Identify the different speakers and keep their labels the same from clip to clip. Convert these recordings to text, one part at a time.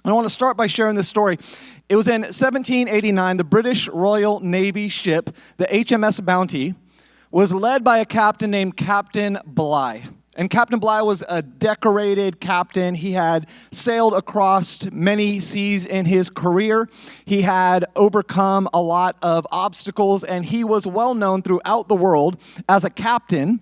Speaker 1: I want to start by sharing this story. It was in 1789, the British Royal Navy ship, the HMS Bounty, was led by a captain named Captain Bligh. And Captain Bligh was a decorated captain. He had sailed across many seas in his career. He had overcome a lot of obstacles, and he was well known throughout the world as a captain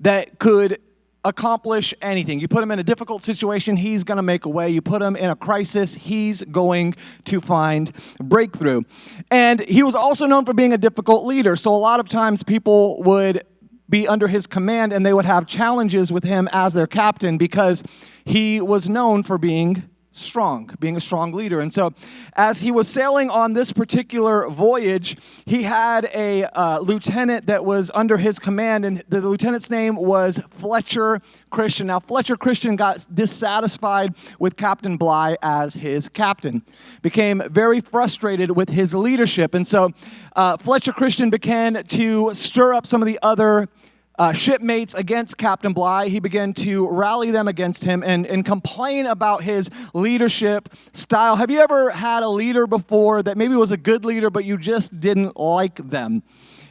Speaker 1: that could accomplish anything. You put him in a difficult situation, he's going to make a way. You put him in a crisis, he's going to find breakthrough. And he was also known for being a difficult leader. So a lot of times people would be under his command and they would have challenges with him as their captain because he was known for being a strong leader. And so as he was sailing on this particular voyage, he had a lieutenant that was under his command, and the lieutenant's name was Fletcher Christian. Now, Fletcher Christian got dissatisfied with Captain Bligh as his captain, became very frustrated with his leadership. And so Fletcher Christian began to stir up some of the other shipmates against Captain Bligh. He began to rally them against him and complain about his leadership style. Have you ever had a leader before that maybe was a good leader, but you just didn't like them?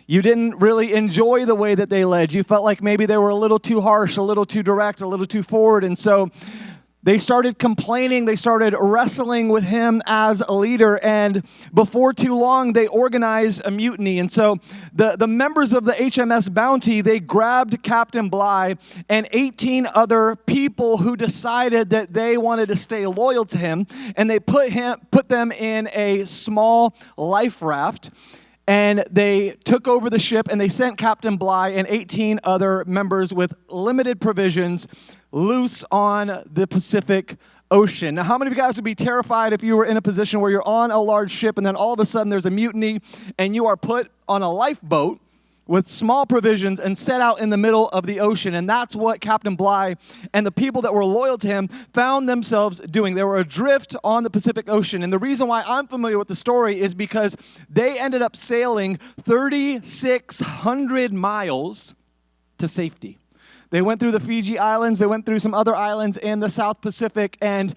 Speaker 1: You didn't really enjoy the way that they led. You felt like maybe they were a little too harsh, a little too direct, a little too forward. And so they started complaining, they started wrestling with him as a leader, and before too long, they organized a mutiny. And so the members of the HMS Bounty, they grabbed Captain Bligh and 18 other people who decided that they wanted to stay loyal to him, and they put them in a small life raft, and they took over the ship, and they sent Captain Bligh and 18 other members with limited provisions loose on the Pacific Ocean. Now, how many of you guys would be terrified if you were in a position where you're on a large ship and then all of a sudden there's a mutiny and you are put on a lifeboat with small provisions and set out in the middle of the ocean? And that's what Captain Bligh and the people that were loyal to him found themselves doing. They were adrift on the Pacific Ocean. And the reason why I'm familiar with the story is because they ended up sailing 3,600 miles to safety. They went through the Fiji Islands, they went through some other islands in the South Pacific, and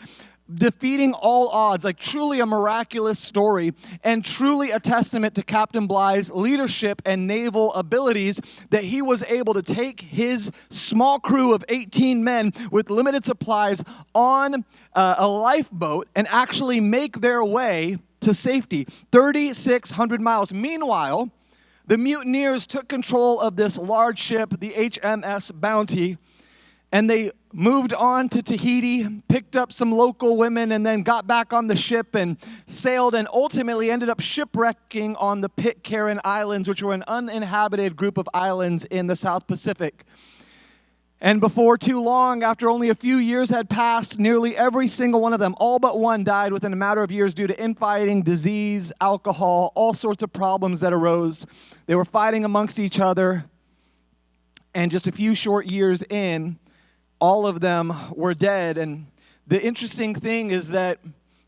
Speaker 1: defeating all odds, like truly a miraculous story and truly a testament to Captain Bligh's leadership and naval abilities, that he was able to take his small crew of 18 men with limited supplies on a lifeboat and actually make their way to safety. 3,600 miles. Meanwhile, the mutineers took control of this large ship, the HMS Bounty, and they moved on to Tahiti, picked up some local women, and then got back on the ship and sailed and ultimately ended up shipwrecking on the Pitcairn Islands, which were an uninhabited group of islands in the South Pacific. And before too long, after only a few years had passed, nearly every single one of them, all but one, died within a matter of years due to infighting, disease, alcohol, all sorts of problems that arose. They were fighting amongst each other, and just a few short years in, all of them were dead. And the interesting thing is that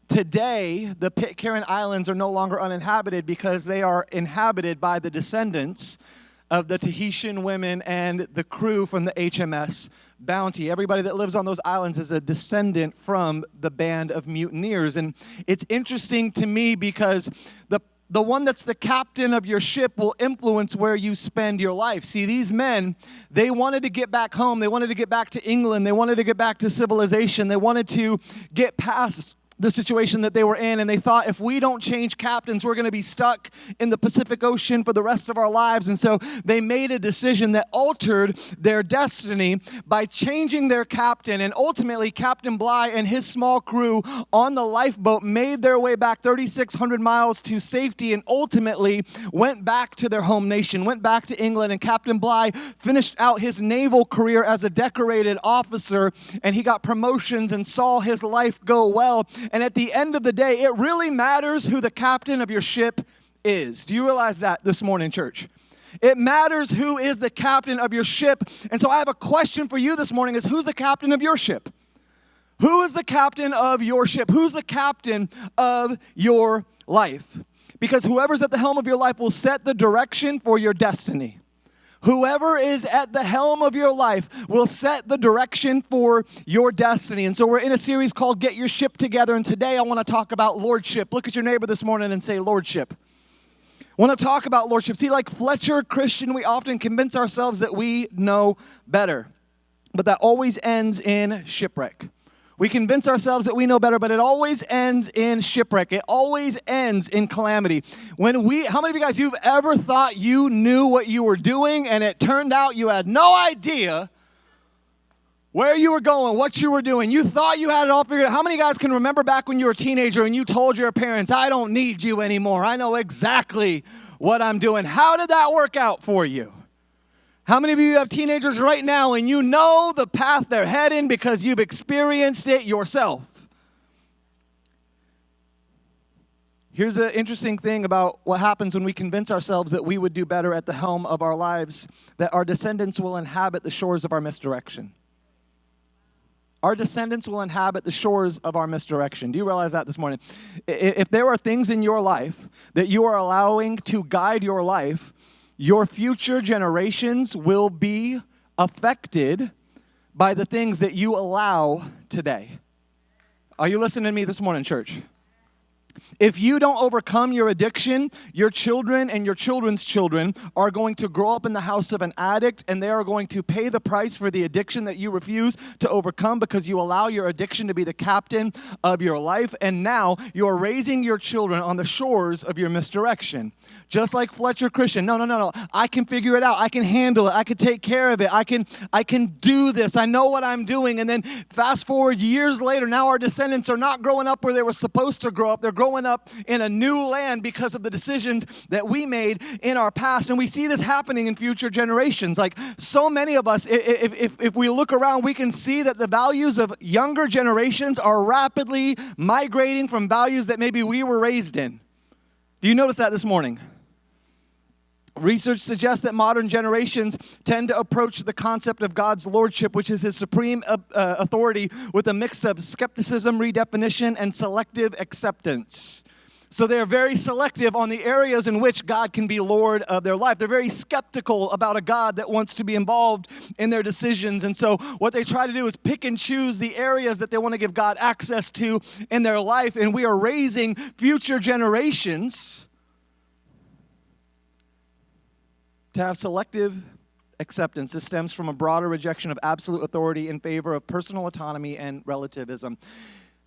Speaker 1: today, the Pitcairn Islands are no longer uninhabited because they are inhabited by the descendants of the Tahitian women and the crew from the HMS Bounty. Everybody that lives on those islands is a descendant from the band of mutineers. And it's interesting to me because the one that's the captain of your ship will influence where you spend your life. See, these men, they wanted to get back home. They wanted to get back to England. They wanted to get back to civilization. They wanted to get past the situation that they were in, and they thought, if we don't change captains, we're going to be stuck in the Pacific Ocean for the rest of our lives. And so they made a decision that altered their destiny by changing their captain. And ultimately, Captain Bligh and his small crew on the lifeboat made their way back 3,600 miles to safety, and ultimately went back to their home nation, went back to England. And Captain Bligh finished out his naval career as a decorated officer, and he got promotions and saw his life go well. And at the end of the day, it really matters who the captain of your ship is. Do you realize that this morning, church? It matters who is the captain of your ship. And so I have a question for you this morning: is who's the captain of your ship? Who is the captain of your ship? Who's the captain of your life? Because whoever's at the helm of your life will set the direction for your destiny. Whoever is at the helm of your life will set the direction for your destiny. And so we're in a series called Get Your Ship Together, and today I want to talk about Lordship. Look at your neighbor this morning and say, Lordship. I want to talk about Lordship. See, like Fletcher Christian, we often convince ourselves that we know better, but that always ends in shipwreck. We convince ourselves that we know better, but it always ends in shipwreck. It always ends in calamity. How many of you guys, you've ever thought you knew what you were doing and it turned out you had no idea where you were going, what you were doing? You thought you had it all figured out. How many guys can remember back when you were a teenager and you told your parents, I don't need you anymore. I know exactly what I'm doing. How did that work out for you? How many of you have teenagers right now and you know the path they're heading because you've experienced it yourself? Here's an interesting thing about what happens when we convince ourselves that we would do better at the helm of our lives, that our descendants will inhabit the shores of our misdirection. Our descendants will inhabit the shores of our misdirection. Do you realize that this morning? If there are things in your life that you are allowing to guide your life, your future generations will be affected by the things that you allow today. Are you listening to me this morning, church? If you don't overcome your addiction, your children and your children's children are going to grow up in the house of an addict, and they are going to pay the price for the addiction that you refuse to overcome because you allow your addiction to be the captain of your life. And now you're raising your children on the shores of your misdirection. Just like Fletcher Christian. No. I can figure it out. I can handle it. I can take care of it. I can do this. I know what I'm doing. And then fast forward years later, now our descendants are not growing up where they were supposed to grow up. They're growing up in a new land because of the decisions that we made in our past. And we see this happening in future generations. Like so many of us, if we look around, we can see that the values of younger generations are rapidly migrating from values that maybe we were raised in. Do you notice that this morning? Research suggests that modern generations tend to approach the concept of God's lordship, which is his supreme authority, with a mix of skepticism, redefinition, and selective acceptance. So they're very selective on the areas in which God can be Lord of their life. They're very skeptical about a God that wants to be involved in their decisions. And so what they try to do is pick and choose the areas that they want to give God access to in their life. And we are raising future generations to have selective acceptance. This stems from a broader rejection of absolute authority in favor of personal autonomy and relativism.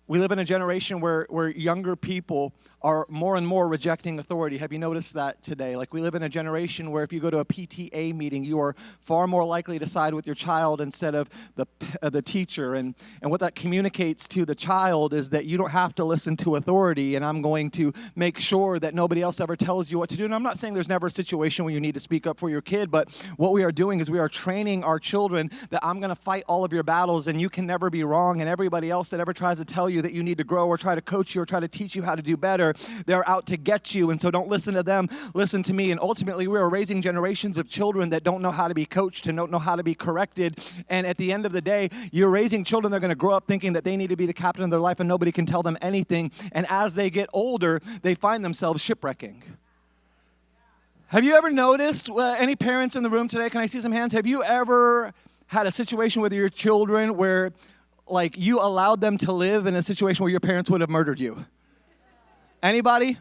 Speaker 1: We live in a generation where younger people are more and more rejecting authority. Have you noticed that today? Like we live in a generation where if you go to a PTA meeting, you are far more likely to side with your child instead of the teacher. And what that communicates to the child is that you don't have to listen to authority, and I'm going to make sure that nobody else ever tells you what to do. And I'm not saying there's never a situation where you need to speak up for your kid, but what we are doing is we are training our children that I'm going to fight all of your battles and you can never be wrong, and everybody else that ever tries to tell you that you need to grow or try to coach you or try to teach you how to do better, they're out to get you. And so don't listen to them, listen to me. And ultimately, we are raising generations of children that don't know how to be coached and don't know how to be corrected. And at the end of the day, you're raising children that are going to grow up thinking that they need to be the captain of their life and nobody can tell them anything. And as they get older, they find themselves shipwrecking. Have you ever noticed, any parents in the room today, can I see some hands? Have you ever had a situation with your children where like you allowed them to live in a situation where your parents would have murdered you? Anybody?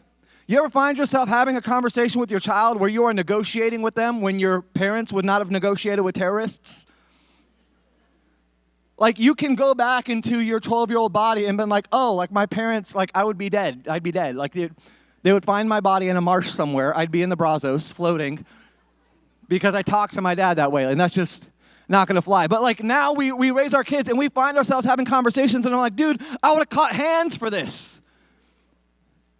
Speaker 1: You ever find yourself having a conversation with your child where you are negotiating with them when your parents would not have negotiated with terrorists? Like you can go back into your 12-year-old body and been like, oh, like my parents, like I would be dead. I'd be dead. Like they would find my body in a marsh somewhere. I'd be in the Brazos floating because I talked to my dad that way. And that's just not going to fly. But like now we raise our kids and we find ourselves having conversations and I'm like, dude, I would have caught hands for this.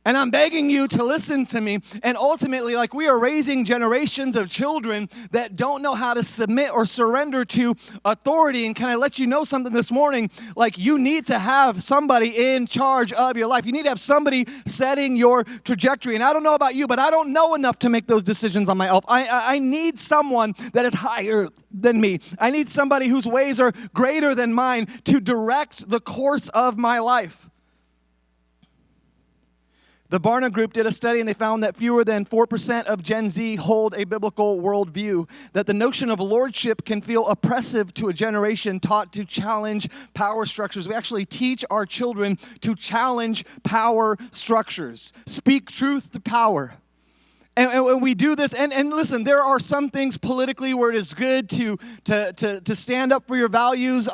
Speaker 1: And I'm begging you to listen to me. And ultimately, like we are raising generations of children that don't know how to submit or surrender to authority. And can I let you know something this morning? Like you need to have somebody in charge of your life. You need to have somebody setting your trajectory. And I don't know about you, but I don't know enough to make those decisions on my own. I need someone that is higher than me. I need somebody whose ways are greater than mine to direct the course of my life. The Barna Group did a study, and they found that fewer than 4% of Gen Z hold a biblical worldview, that the notion of lordship can feel oppressive to a generation taught to challenge power structures. We actually teach our children to challenge power structures, speak truth to power. And we do this, and listen, there are some things politically where it is good to stand up for your values.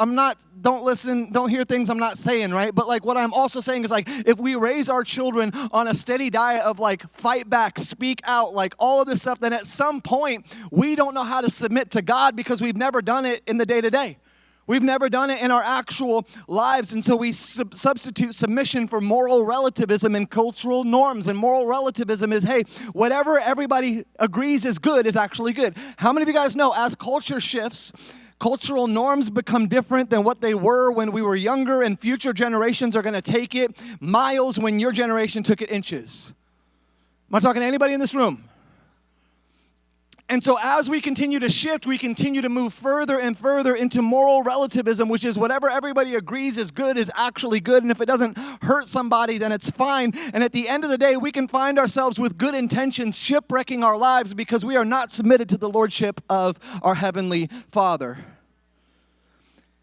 Speaker 1: Don't hear things I'm not saying, right? But like what I'm also saying is like, if we raise our children on a steady diet of like fight back, speak out, like all of this stuff, then at some point, we don't know how to submit to God because we've never done it in the day-to-day. We've never done it in our actual lives, and so we substitute submission for moral relativism and cultural norms. And moral relativism is, hey, whatever everybody agrees is good is actually good. How many of you guys know as culture shifts, cultural norms become different than what they were when we were younger, and future generations are going to take it miles when your generation took it inches? Am I talking to anybody in this room? And so as we continue to shift, we continue to move further and further into moral relativism, which is whatever everybody agrees is good is actually good. And if it doesn't hurt somebody, then it's fine. And at the end of the day, we can find ourselves with good intentions shipwrecking our lives because we are not submitted to the lordship of our Heavenly Father.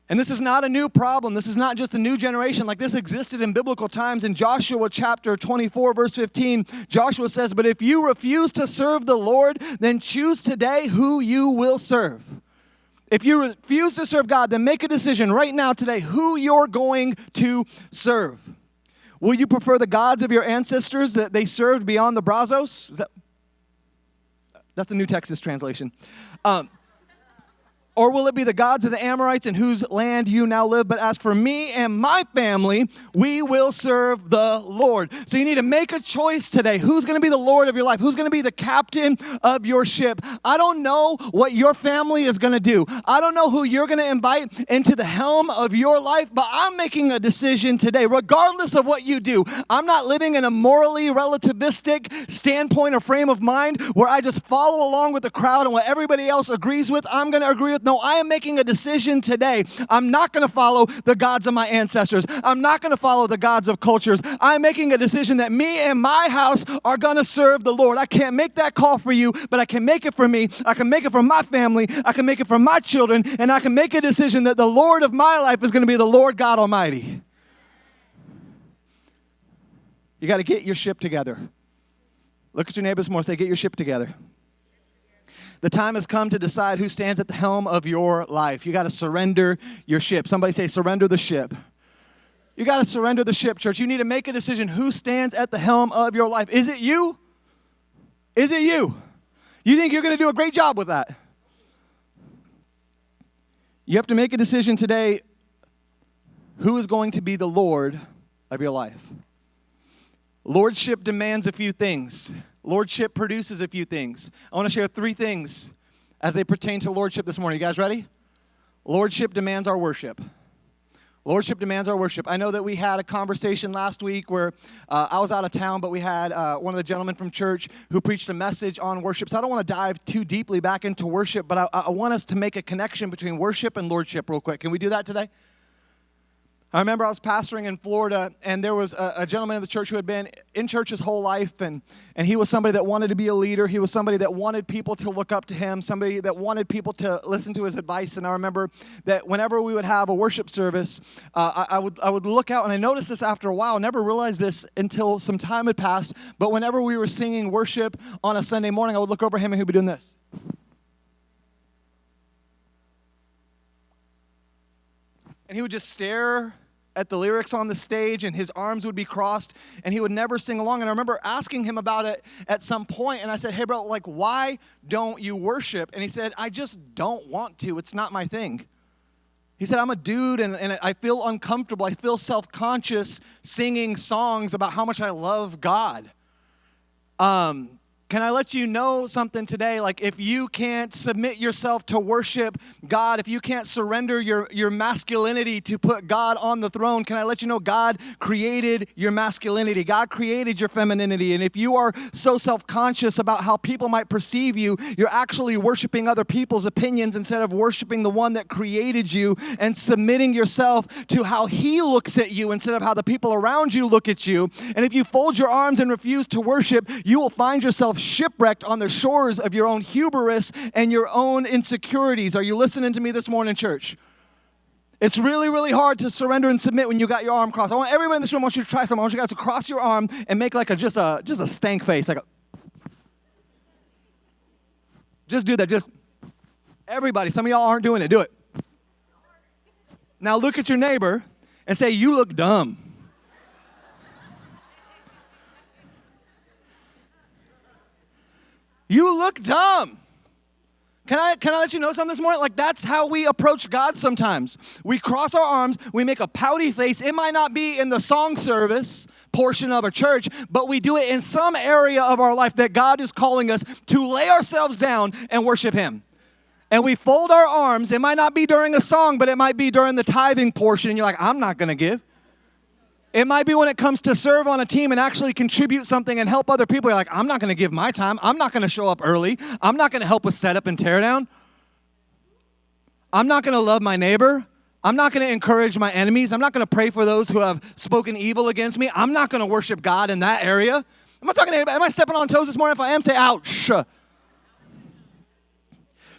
Speaker 1: And this is not a new problem. This is not just a new generation. Like this existed in biblical times. In Joshua chapter 24, verse 15, Joshua says, "But if you refuse to serve the Lord, then choose today who you will serve." If you refuse to serve God, then make a decision right now today who you're going to serve. Will you prefer the gods of your ancestors that they served beyond the Brazos? That's the New Texas translation. Or will it be the gods of the Amorites in whose land you now live? But as for me and my family, we will serve the Lord. So you need to make a choice today. Who's going to be the Lord of your life? Who's going to be the captain of your ship? I don't know what your family is going to do. I don't know who you're going to invite into the helm of your life, but I'm making a decision today. Regardless of what you do, I'm not living in a morally relativistic standpoint or frame of mind where I just follow along with the crowd and what everybody else agrees with, I'm going to agree with. No, I am making a decision today. I'm not going to follow the gods of my ancestors. I'm not going to follow the gods of cultures. I'm making a decision that me and my house are going to serve the Lord. I can't make that call for you, but I can make it for me. I can make it for my family. I can make it for my children, and I can make a decision that the Lord of my life is going to be the Lord God Almighty. You got to get your ship together. Look at your neighbors more and say, get your ship together. The time has come to decide who stands at the helm of your life. You got to surrender your ship. Somebody say, surrender the ship. You got to surrender the ship, church. You need to make a decision who stands at the helm of your life. Is it you? Is it you? You think you're going to do a great job with that? You have to make a decision today who is going to be the Lord of your life. Lordship demands a few things. Lordship produces a few things. I want to share 3 things as they pertain to lordship this morning. You guys ready? Lordship demands our worship. Lordship demands our worship. I know that we had a conversation last week where I was out of town, but we had one of the gentlemen from church who preached a message on worship. So I don't want to dive too deeply back into worship, but I want us to make a connection between worship and lordship real quick. Can we do that today? I remember I was pastoring in Florida, and there was a gentleman in the church who had been in church his whole life, and he was somebody that wanted to be a leader. He was somebody that wanted people to look up to him, somebody that wanted people to listen to his advice. And I remember that whenever we would have a worship service, I would look out, and I noticed this after a while. Never realized this until some time had passed, but whenever we were singing worship on a Sunday morning, I would look over him, and he'd be doing this. And he would just stare at the lyrics on the stage, and his arms would be crossed, and he would never sing along. And I remember asking him about it at some point, and I said, hey, bro, like, why don't you worship? And he said, I just don't want to. It's not my thing. He said, I'm a dude, and I feel uncomfortable. I feel self-conscious singing songs about how much I love God. Can I let you know something today? Like, if you can't submit yourself to worship God, if you can't surrender your masculinity to put God on the throne, can I let you know God created your masculinity? God created your femininity. And if you are so self-conscious about how people might perceive you, you're actually worshiping other people's opinions instead of worshiping the one that created you and submitting yourself to how he looks at you instead of how the people around you look at you. And if you fold your arms and refuse to worship, you will find yourself shipwrecked on the shores of your own hubris and your own insecurities. Are you listening to me this morning, church? It's really, really hard to surrender and submit when you got your arm crossed. I want everybody in this room, I want you to try something. I want you guys to cross your arm and make like just a stank face. Just do that. Just everybody. Some of y'all aren't doing it. Do it. Now look at your neighbor and say, you look dumb. You look dumb. Can I let you know something this morning? Like, that's how we approach God sometimes. We cross our arms, we make a pouty face. It might not be in the song service portion of a church, but we do it in some area of our life that God is calling us to lay ourselves down and worship him. And we fold our arms. It might not be during a song, but it might be during the tithing portion. And you're like, I'm not going to give. It might be when it comes to serve on a team and actually contribute something and help other people. You're like, I'm not going to give my time. I'm not going to show up early. I'm not going to help with setup and tear down. I'm not going to love my neighbor. I'm not going to encourage my enemies. I'm not going to pray for those who have spoken evil against me. I'm not going to worship God in that area. Am I talking to anybody? Am I stepping on toes this morning? If I am, say ouch.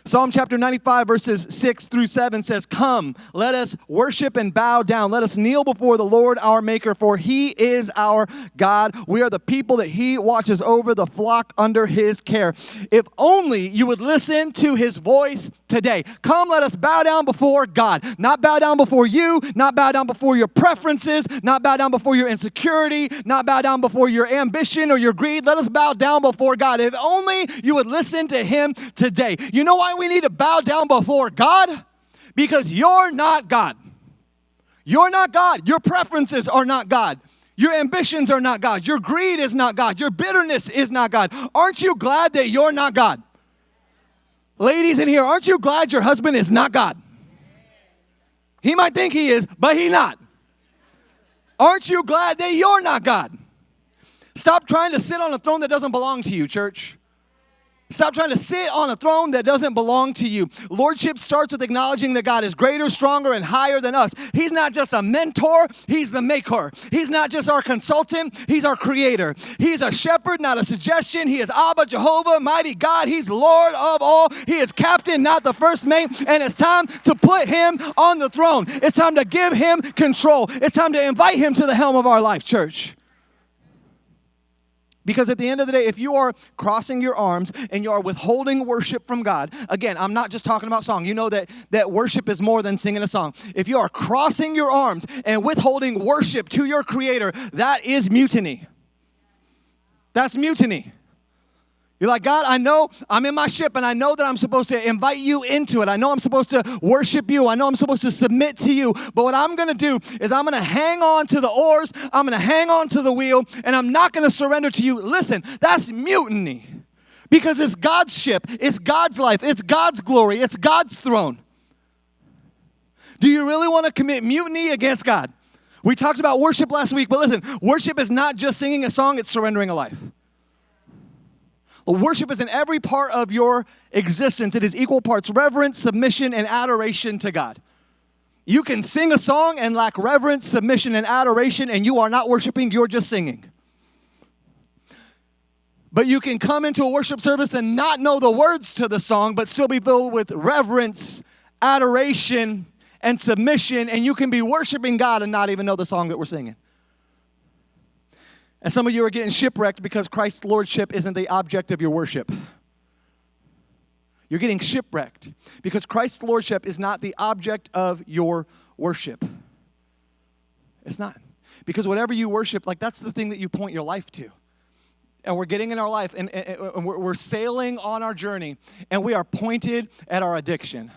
Speaker 1: Psalm chapter 95, verses 6 through 7 says, come, let us worship and bow down. Let us kneel before the Lord our Maker, for he is our God. We are the people that he watches over, the flock under his care. If only you would listen to his voice today. Come, let us bow down before God. Not bow down before you, not bow down before your preferences, not bow down before your insecurity, not bow down before your ambition or your greed. Let us bow down before God. If only you would listen to him today. You know why we need to bow down before God? Because you're not God. You're not God. Your preferences are not God. Your ambitions are not God. Your greed is not God. Your bitterness is not God. Aren't you glad that you're not God? Ladies in here, aren't you glad your husband is not God? He might think he is, but he's not. Aren't you glad that you're not God? Stop trying to sit on a throne that doesn't belong to you, church. Stop trying to sit on a throne that doesn't belong to you. Lordship starts with acknowledging that God is greater, stronger, and higher than us. He's not just a mentor, he's the maker. He's not just our consultant, he's our creator. He's a shepherd, not a suggestion. He is Abba, Jehovah, mighty God. He's Lord of all. He is captain, not the first mate. And it's time to put him on the throne. It's time to give him control. It's time to invite him to the helm of our life, church. Because at the end of the day, if you are crossing your arms and you are withholding worship from God, again, I'm not just talking about song. You know that worship is more than singing a song. If you are crossing your arms and withholding worship to your Creator, that is mutiny. That's mutiny. You're like, God, I know I'm in my ship and I know that I'm supposed to invite you into it. I know I'm supposed to worship you. I know I'm supposed to submit to you. But what I'm going to do is I'm going to hang on to the oars. I'm going to hang on to the wheel and I'm not going to surrender to you. Listen, that's mutiny because it's God's ship. It's God's life. It's God's glory. It's God's throne. Do you really want to commit mutiny against God? We talked about worship last week, but listen, worship is not just singing a song. It's surrendering a life. Worship is in every part of your existence. It is equal parts reverence, submission, and adoration to God. You can sing a song and lack reverence, submission, and adoration, and you are not worshiping, you're just singing. But you can come into a worship service and not know the words to the song, but still be filled with reverence, adoration, and submission, and you can be worshiping God and not even know the song that we're singing. And some of you are getting shipwrecked because Christ's Lordship isn't the object of your worship. You're getting shipwrecked because Christ's Lordship is not the object of your worship. It's not. Because whatever you worship, like that's the thing that you point your life to. And we're getting in our life and we're sailing on our journey and we are pointed at our addiction.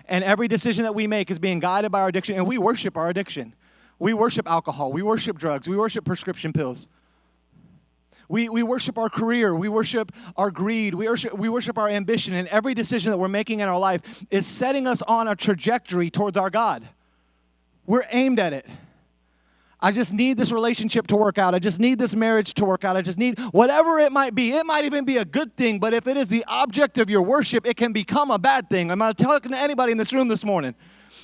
Speaker 1: And every decision that we make is being guided by our addiction and we worship our addiction. We worship alcohol. We worship drugs. We worship prescription pills. We worship our career. We worship our greed. We worship our ambition. And every decision that we're making in our life is setting us on a trajectory towards our God. We're aimed at it. I just need this relationship to work out. I just need this marriage to work out. I just need whatever it might be. It might even be a good thing, but if it is the object of your worship, it can become a bad thing. I'm not talking to anybody in this room this morning.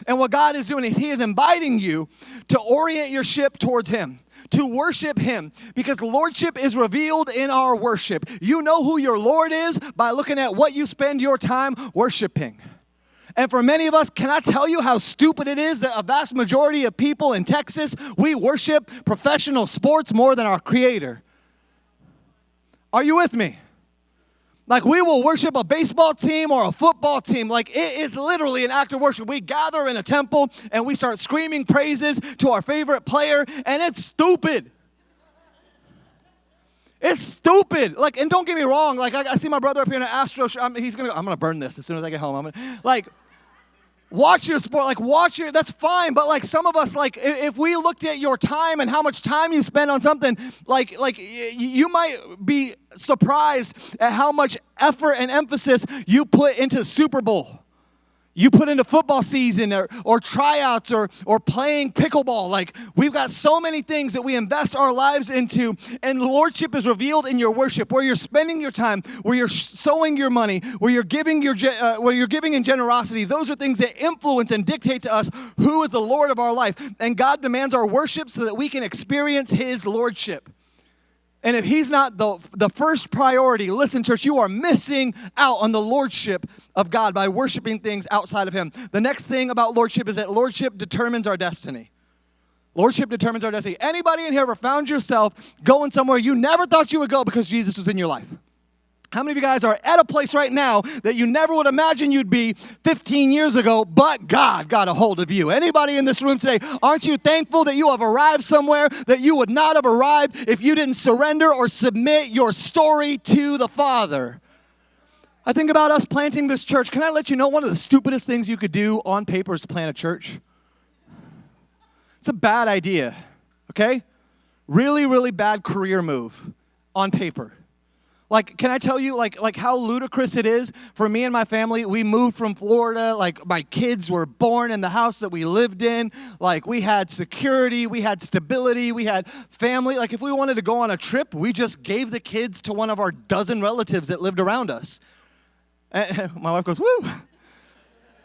Speaker 1: And what God is doing is He is inviting you to orient your ship towards Him, to worship Him, because Lordship is revealed in our worship. You know who your Lord is by looking at what you spend your time worshiping. And for many of us, can I tell you how stupid it is that a vast majority of people in Texas, we worship professional sports more than our Creator? Are you with me? Like, we will worship a baseball team or a football team. Like, it is literally an act of worship. We gather in a temple and we start screaming praises to our favorite player, and it's stupid. It's stupid. Like, and don't get me wrong. Like, I see my brother up here in an Astro. I'm gonna burn this as soon as I get home. Watch your sport. That's fine. But like, some of us, like, if we looked at your time and how much time you spend on something, like you might be surprised at how much effort and emphasis you put into Super Bowl. You put into football season or tryouts or playing pickleball. Like, we've got so many things that we invest our lives into, and Lordship is revealed in your worship, where you're spending your time, where you're sowing your money, where you're giving in generosity. Those are things that influence and dictate to us who is the Lord of our life. And God demands our worship so that we can experience His Lordship. And if He's not the first priority, listen, church, you are missing out on the Lordship of God by worshiping things outside of Him. The next thing about Lordship is that Lordship determines our destiny. Lordship determines our destiny. Anybody in here ever found yourself going somewhere you never thought you would go because Jesus was in your life? How many of you guys are at a place right now that you never would imagine you'd be 15 years ago, but God got a hold of you? Anybody in this room today, aren't you thankful that you have arrived somewhere that you would not have arrived if you didn't surrender or submit your story to the Father? I think about us planting this church. Can I let you know one of the stupidest things you could do on paper is to plant a church? It's a bad idea, okay? Really, really bad career move on paper. Like, can I tell you, like how ludicrous it is for me and my family? We moved from Florida. Like, my kids were born in the house that we lived in. Like, we had security, we had stability, we had family. Like, if we wanted to go on a trip, we just gave the kids to one of our dozen relatives that lived around us. And my wife goes, woo.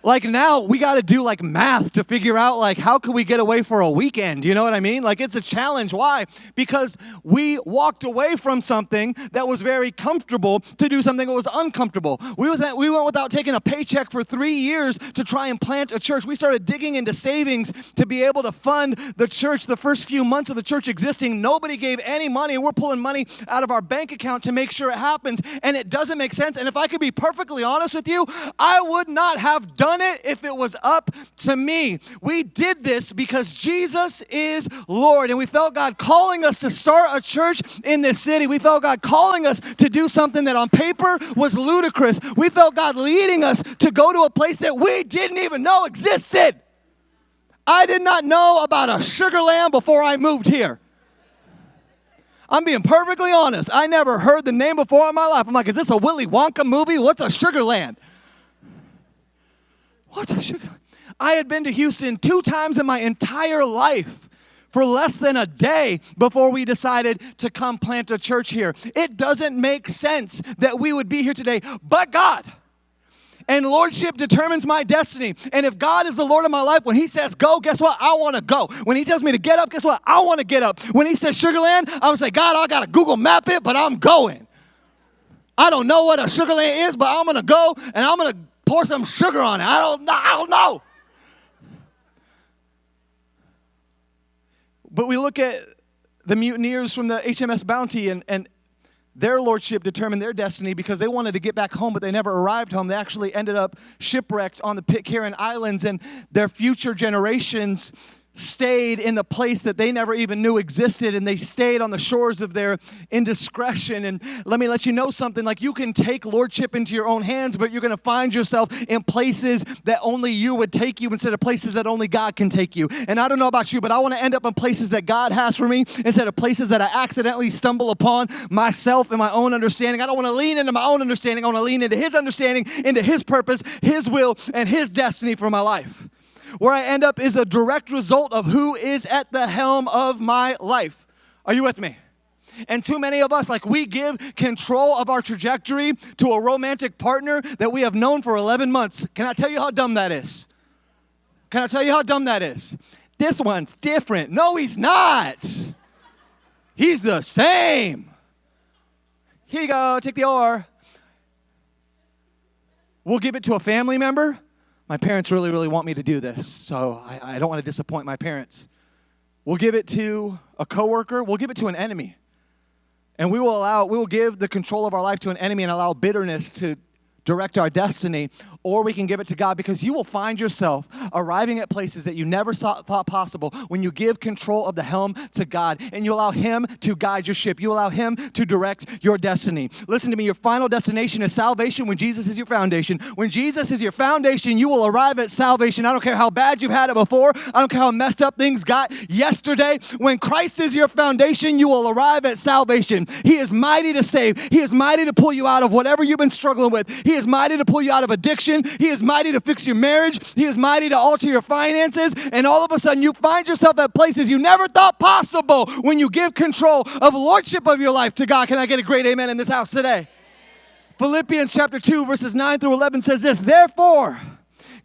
Speaker 1: Like, now we got to do like math to figure out like how can we get away for a weekend? You know what I mean? Like, it's a challenge. Why? Because we walked away from something that was very comfortable to do something that was uncomfortable. We went without taking a paycheck for 3 years to try and plant a church. We started digging into savings to be able to fund the church. The first few months of the church existing, nobody gave any money, and we're pulling money out of our bank account to make sure it happens, and it doesn't make sense. And if I could be perfectly honest with you, I would not have done it if it was up to me. We did this because Jesus is Lord, and we felt God calling us to start a church in this city. We felt God calling us to do something that on paper was ludicrous. We felt God leading us to go to a place that we didn't even know existed. I did not know about a Sugar Land before I moved here. I'm being perfectly honest. I never heard the name before in my life. I'm like, is this a Willy Wonka movie? What's a Sugar Land? What's a Sugar Land? I had been to Houston 2 times in my entire life for less than a day before we decided to come plant a church here. It doesn't make sense that we would be here today, but God. And Lordship determines my destiny. And if God is the Lord of my life, when He says go, guess what? I want to go. When He tells me to get up, guess what? I want to get up. When He says Sugar Land, I would say, God, I got to Google map it, but I'm going. I don't know what a Sugar Land is, but I'm going to go, and I'm going to pour some sugar on it. I don't know. But we look at the mutineers from the HMS Bounty, and their Lordship determined their destiny because they wanted to get back home, but they never arrived home. They actually ended up shipwrecked on the Pitcairn Islands, and their future generations stayed in the place that they never even knew existed, and they stayed on the shores of their indiscretion. And let me let you know something, like you can take lordship into your own hands, but you're going to find yourself in places that only you would take you instead of places that only God can take you. And I don't know about you, but I want to end up in places that God has for me instead of places that I accidentally stumble upon myself and my own understanding. I don't want to lean into my own understanding. I want to lean into His understanding, into His purpose, His will, and His destiny for my life. Where I end up is a direct result of who is at the helm of my life. Are you with me? And too many of us, like, we give control of our trajectory to a romantic partner that we have known for 11 months. Can I tell you how dumb that is? Can I tell you how dumb that is? This one's different. No, he's not. He's the same. Here you go, take the oar. We'll give it to a family member. My parents really, really want me to do this, so I don't want to disappoint my parents. We'll give it to a coworker. We'll give it to an enemy. And we will give the control of our life to an enemy and allow bitterness to direct our destiny, or we can give it to God, because you will find yourself arriving at places that you never thought possible when you give control of the helm to God and you allow Him to guide your ship. You allow Him to direct your destiny. Listen to me, your final destination is salvation when Jesus is your foundation. When Jesus is your foundation, you will arrive at salvation. I don't care how bad you've had it before. I don't care how messed up things got yesterday. When Christ is your foundation, you will arrive at salvation. He is mighty to save. He is mighty to pull you out of whatever you've been struggling with. He is mighty to pull you out of addiction. He is mighty to fix your marriage. He is mighty to alter your finances. And all of a sudden, you find yourself at places you never thought possible when you give control of lordship of your life to God. Can I get a great amen in this house today? Philippians chapter 2, verses 9 through 11 says this, therefore,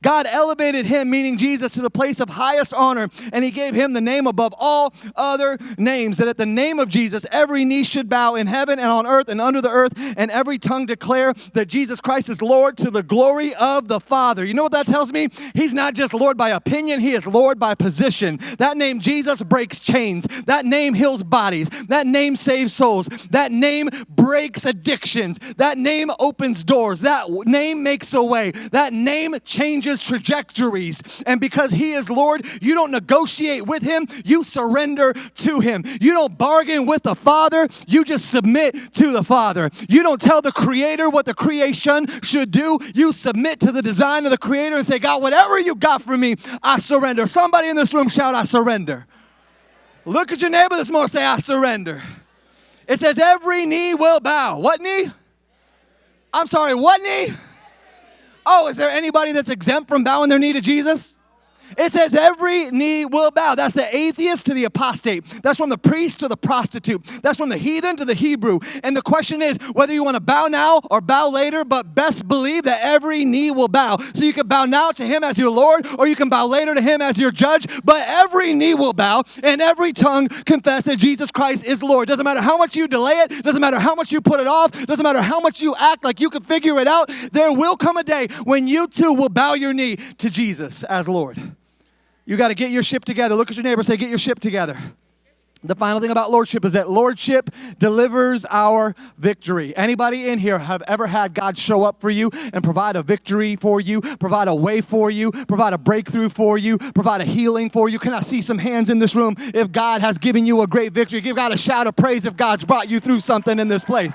Speaker 1: God elevated Him, meaning Jesus, to the place of highest honor, and He gave Him the name above all other names, that at the name of Jesus, every knee should bow in heaven and on earth and under the earth, and every tongue declare that Jesus Christ is Lord, to the glory of the Father. You know what that tells me? He's not just Lord by opinion, He is Lord by position. That name, Jesus, breaks chains. That name heals bodies. That name saves souls. That name breaks addictions. That name opens doors. That name makes a way. That name changes trajectories. And because He is Lord, you don't negotiate with Him, you surrender to Him. You don't bargain with the Father, you just submit to the Father. You don't tell the Creator what the creation should do, you submit to the design of the Creator and say, God, whatever you got for me, I surrender. Somebody in this room shout, I surrender. Look at your neighbor this morning, say, I surrender. It says every knee will bow. What knee? I'm sorry, what knee? Oh, is there anybody that's exempt from bowing their knee to Jesus? It says every knee will bow. That's the atheist to the apostate. That's from the priest to the prostitute. That's from the heathen to the Hebrew. And the question is whether you want to bow now or bow later, but best believe that every knee will bow. So you can bow now to Him as your Lord, or you can bow later to Him as your judge, but every knee will bow and every tongue confess that Jesus Christ is Lord. Doesn't matter how much you delay it. Doesn't matter how much you put it off. Doesn't matter how much you act like you can figure it out. There will come a day when you too will bow your knee to Jesus as Lord. You got to get your ship together. Look at your neighbor, say, get your ship together. The final thing about lordship is that lordship delivers our victory. Anybody in here have ever had God show up for you and provide a victory for you, provide a way for you, provide a breakthrough for you, provide a healing for you? Can I see some hands in this room if God has given you a great victory? Give God a shout of praise if God's brought you through something in this place.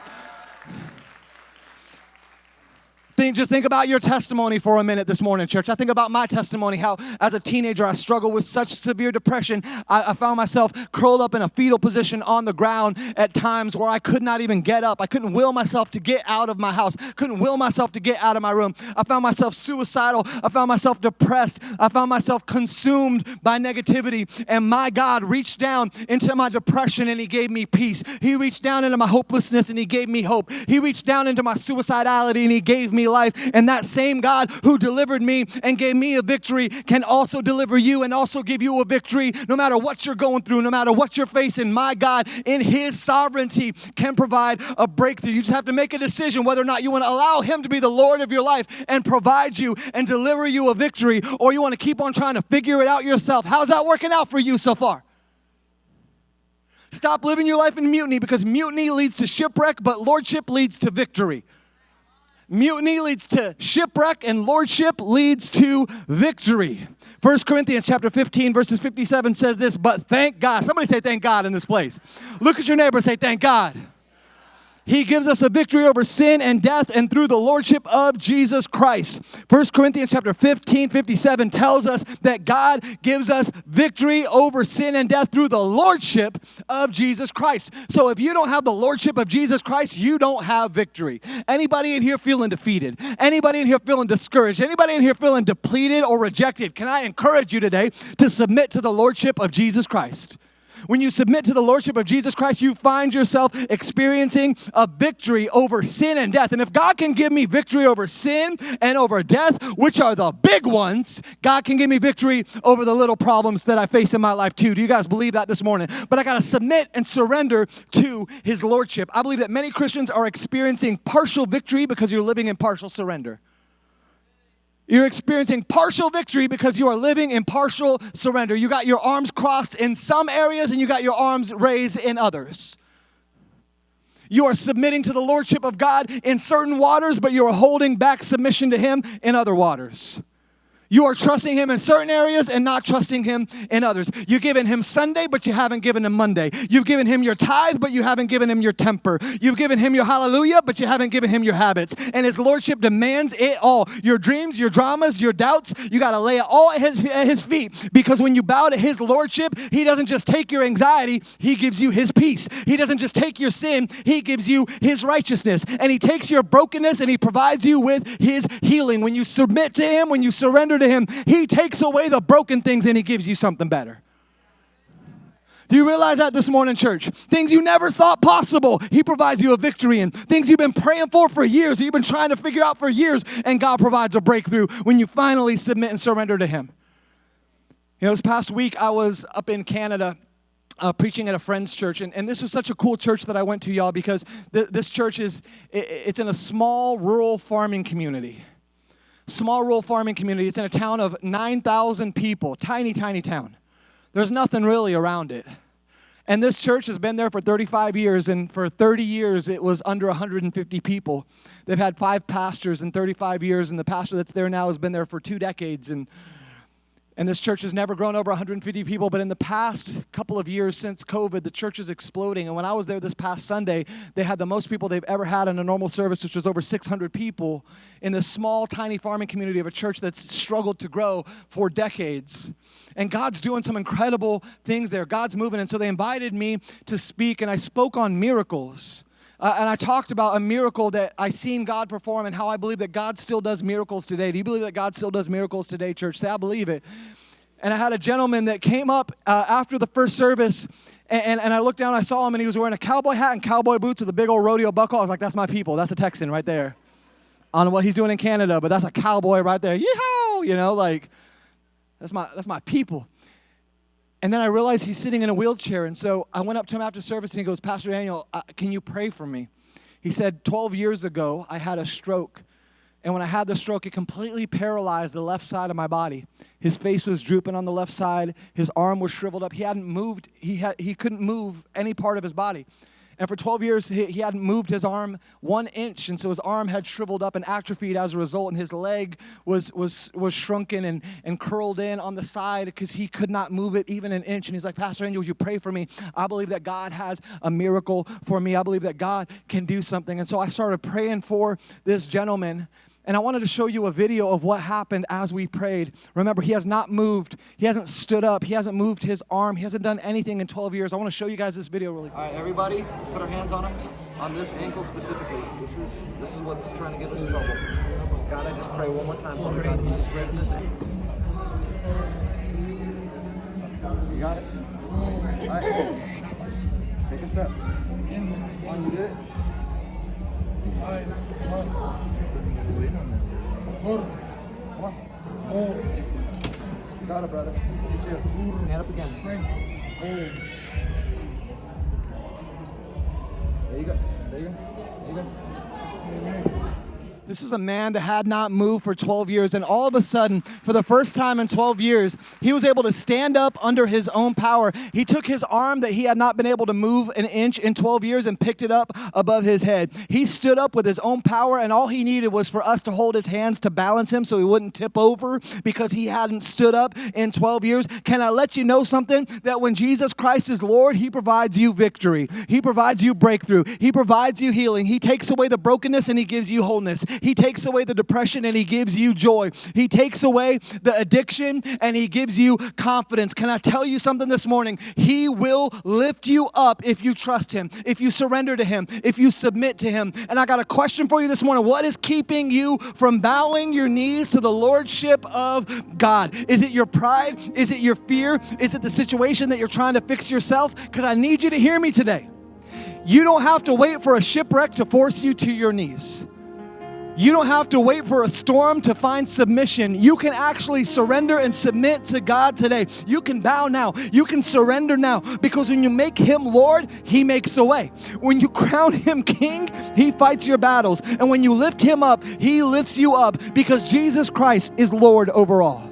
Speaker 1: Just think about your testimony for a minute this morning, church. I think about my testimony, how as a teenager I struggled with such severe depression. I found myself curled up in a fetal position on the ground at times where I could not even get up. I couldn't will myself to get out of my house, couldn't will myself to get out of my room. I found myself suicidal. I found myself depressed. I found myself consumed by negativity. And my God reached down into my depression and He gave me peace. He reached down into my hopelessness and He gave me hope. He reached down into my suicidality and He gave me life. And that same God who delivered me and gave me a victory can also deliver you and also give you a victory no matter what you're going through, no matter what you're facing. My God, in His sovereignty, can provide a breakthrough. You just have to make a decision whether or not you want to allow Him to be the Lord of your life and provide you and deliver you a victory, or you want to keep on trying to figure it out yourself. How's that working out for you so far? Stop living your life in mutiny, because mutiny leads to shipwreck, but lordship leads to victory. Mutiny leads to shipwreck, and lordship leads to victory. 1 Corinthians chapter 15, verses 57 says this, but thank God. Somebody say thank God in this place. Look at your neighbor and say thank God. He gives us a victory over sin and death and through the Lordship of Jesus Christ. 1 Corinthians chapter 15, 57 tells us that God gives us victory over sin and death through the Lordship of Jesus Christ. So if you don't have the Lordship of Jesus Christ, you don't have victory. Anybody in here feeling defeated? Anybody in here feeling discouraged? Anybody in here feeling depleted or rejected? Can I encourage you today to submit to the Lordship of Jesus Christ? When you submit to the Lordship of Jesus Christ, you find yourself experiencing a victory over sin and death. And if God can give me victory over sin and over death, which are the big ones, God can give me victory over the little problems that I face in my life too. Do you guys believe that this morning? But I got to submit and surrender to His Lordship. I believe that many Christians are experiencing partial victory because you're living in partial surrender. You're experiencing partial victory because you are living in partial surrender. You got your arms crossed in some areas and you got your arms raised in others. You are submitting to the Lordship of God in certain waters, but you are holding back submission to Him in other waters. You are trusting Him in certain areas and not trusting Him in others. You've given Him Sunday, but you haven't given Him Monday. You've given Him your tithe, but you haven't given Him your temper. You've given Him your hallelujah, but you haven't given Him your habits. And His Lordship demands it all. Your dreams, your dramas, your doubts, you got to lay it all at His feet. Because when you bow to His Lordship, He doesn't just take your anxiety, He gives you His peace. He doesn't just take your sin, He gives you His righteousness. And He takes your brokenness and He provides you with His healing. When you submit to Him, when you surrender to Him, He takes away the broken things and He gives you something better. Do you realize that this morning, church? Things you never thought possible, He provides you a victory in. Things you've been praying for years, that you've been trying to figure out for years, and God provides a breakthrough when you finally submit and surrender to Him. You know, this past week, I was up in Canada preaching at a friend's church, and this was such a cool church that I went to, y'all, because this church it's in a small rural farming community. Small rural farming community. It's in a town of 9,000 people. Tiny, tiny town. There's nothing really around it. And this church has been there for 35 years, and for 30 years it was under 150 people. They've had 5 pastors in 35 years, and the pastor that's there now has been there for 2 decades. And this church has never grown over 150 people, but in the past couple of years since COVID, the church is exploding. And when I was there this past Sunday, they had the most people they've ever had in a normal service, which was over 600 people in this small, tiny farming community of a church that's struggled to grow for decades. And God's doing some incredible things there. God's moving. And so they invited me to speak, and I spoke on miracles. And I talked about a miracle that I seen God perform and how I believe that God still does miracles today. Do you believe that God still does miracles today, church? Say, I believe it. And I had a gentleman that came up after the first service, and I looked down, I saw him, and he was wearing a cowboy hat and cowboy boots with a big old rodeo buckle. I was like, that's my people. That's a Texan right there. I don't know what he's doing in Canada, but that's a cowboy right there. Yeehaw! You know, like, that's my people. And then I realized he's sitting in a wheelchair, and so I went up to him after service, and he goes, Pastor Daniel, can you pray for me? He said, 12 years ago, I had a stroke, and when I had the stroke, it completely paralyzed the left side of my body. His face was drooping on the left side. His arm was shriveled up. He hadn't moved. He couldn't move any part of his body. And for 12 years, he hadn't moved his arm 1 inch, and so his arm had shriveled up and atrophied as a result, and his leg was shrunken and curled in on the side because he could not move it even an inch. And he's like, Pastor Angel, would you pray for me? I believe that God has a miracle for me. I believe that God can do something. And so I started praying for this gentleman. And I wanted to show you a video of what happened as we prayed. Remember, he has not moved. He hasn't stood up. He hasn't moved his arm. He hasn't done anything in 12 years. I want to show you guys this video really quick. All right, everybody, let's put our hands on him, on this ankle specifically. This is what's trying to give us trouble. God, I just pray one more time, Father God, you strengthen this ankle. You got it? All right. Take a step. Come on, you did it. All right, come on. Come on. You got it, brother. Get you. Stand up again. There you go. There you go. There you go. This was a man that had not moved for 12 years, and all of a sudden, for the first time in 12 years, he was able to stand up under his own power. He took his arm that he had not been able to move an inch in 12 years and picked it up above his head. He stood up with his own power, and all he needed was for us to hold his hands to balance him so he wouldn't tip over because he hadn't stood up in 12 years. Can I let you know something? That when Jesus Christ is Lord, he provides you victory. He provides you breakthrough. He provides you healing. He takes away the brokenness and he gives you wholeness. He takes away the depression and he gives you joy. He takes away the addiction and he gives you confidence. Can I tell you something this morning? He will lift you up if you trust him, if you surrender to him, if you submit to him. And I got a question for you this morning. What is keeping you from bowing your knees to the Lordship of God? Is it your pride? Is it your fear? Is it the situation that you're trying to fix yourself? Because I need you to hear me today. You don't have to wait for a shipwreck to force you to your knees. You don't have to wait for a storm to find submission. You can actually surrender and submit to God today. You can bow now. You can surrender now. Because when you make him Lord, he makes a way. When you crown him king, he fights your battles. And when you lift him up, he lifts you up because Jesus Christ is Lord over all.